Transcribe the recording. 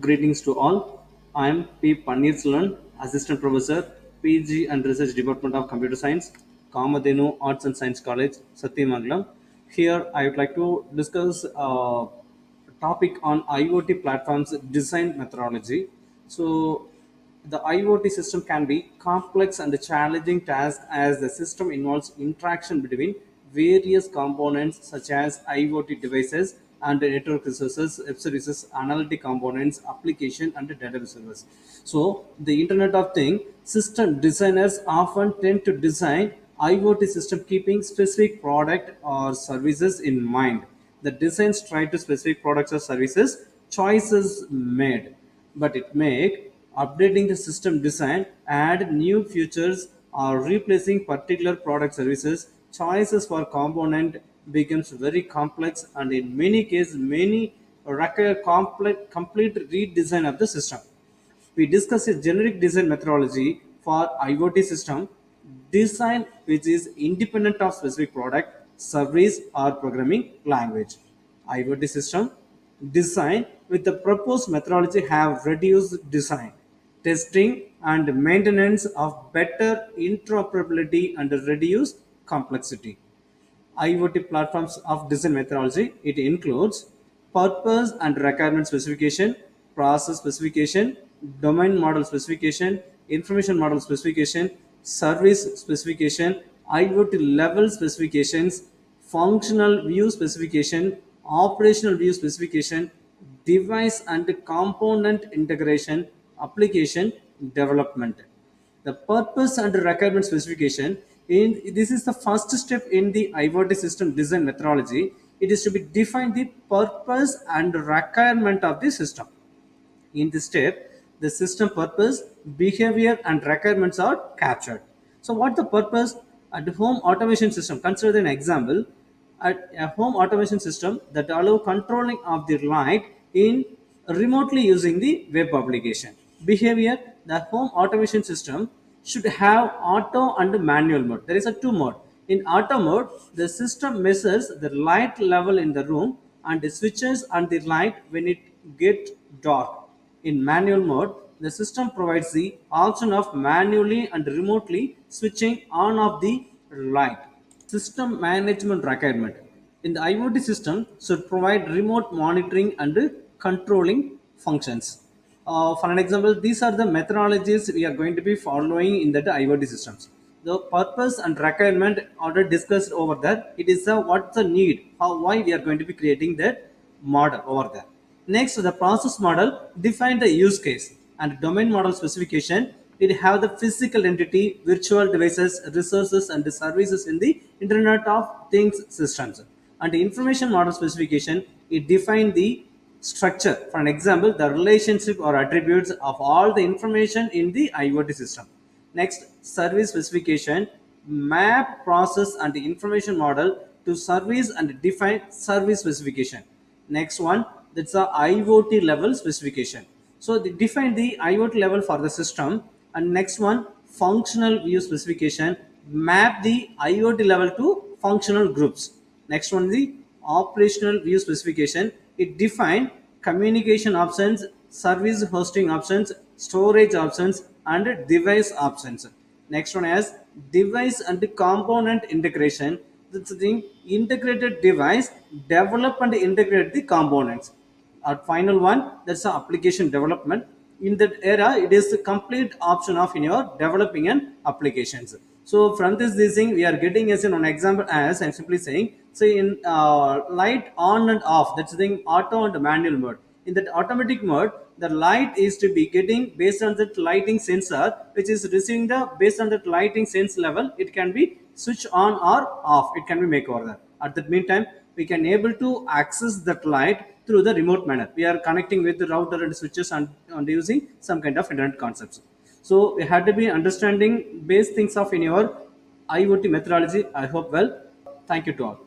Greetings to all. I am P. Panneer, Assistant Professor, PG and Research Department of Computer Science, Kamadenu Arts and Science College, Satyamangalam. Here, I would like to discuss a topic on IoT platforms design methodology. So, the IoT system can be complex and challenging task as the system involves interaction between various components such as IoT devices and network resources, web services, analytic components, application, and data resources. So, the Internet of Things system designers often tend to design IoT system keeping specific product or services in mind. The designs try to specific products or services choices made, but it make updating the system design, add new features, or replacing particular product services choices for component becomes very complex, and in many cases many require complete redesign of the system. We discuss a generic design methodology for IoT system design which is independent of specific product, service, or programming language. IoT system design with the proposed methodology have reduced design, testing, and maintenance of better interoperability and reduced complexity. IoT platforms of design methodology. It includes purpose and requirement specification, process specification, domain model specification, information model specification, service specification, IoT level specifications, functional view specification, operational view specification, device and component integration, application development. The purpose and requirement specification in this is the first step in the IoT system design methodology. It is to be define the purpose and requirement of the system. In this step, the system purpose, behavior, and requirements are captured. So, what the purpose at the home automation system? Consider an example at a home automation system that allow controlling of the light in remotely using the web application. Behavior: the home automation system should have auto and manual mode. There is a two mode. In auto mode, the system measures the light level in the room and switches on the light when it gets dark. In manual mode, the system provides the option of manually and remotely switching on of the light. System management requirement. In the IoT system should provide remote monitoring and controlling functions. For an example, these are the methodologies we are going to be following in the IoT systems. The purpose and requirement already discussed over there. It is what's the need, how why we are going to be creating that model over there. Next, the process model define the use case and domain model specification. It have the physical entity, virtual devices, resources, and the services in the Internet of Things systems. And the information model specification, it define the structure. For an example, the relationship or attributes of all the information in the IoT system. Next, service specification, map process and the information model to service and define service specification. Next one, that's the IoT level specification. So they define the IoT level for the system. And next one, functional view specification, map the IoT level to functional groups. Next one, the operational view specification. It define communication options, service hosting options, storage options, and device options. Next one is device and component integration. That's the thing, integrated device develop and integrate the components. Our final one, that's the application development. In that era, it is the complete option of in your developing an applications. So from this thing we are getting as an example, as I'm simply saying, say in light on and off, that's the thing, auto and manual mode. In that automatic mode, the light is to be getting based on that lighting sensor, which is receiving the based on that lighting sense level, it can be switch on or off, it can be make over there. At that meantime, we can able to access that light through the remote manner. We are connecting with the router and switches and using some kind of internet concepts. So we had to be understanding base things of in your IoT methodology. I hope well. Thank you to all.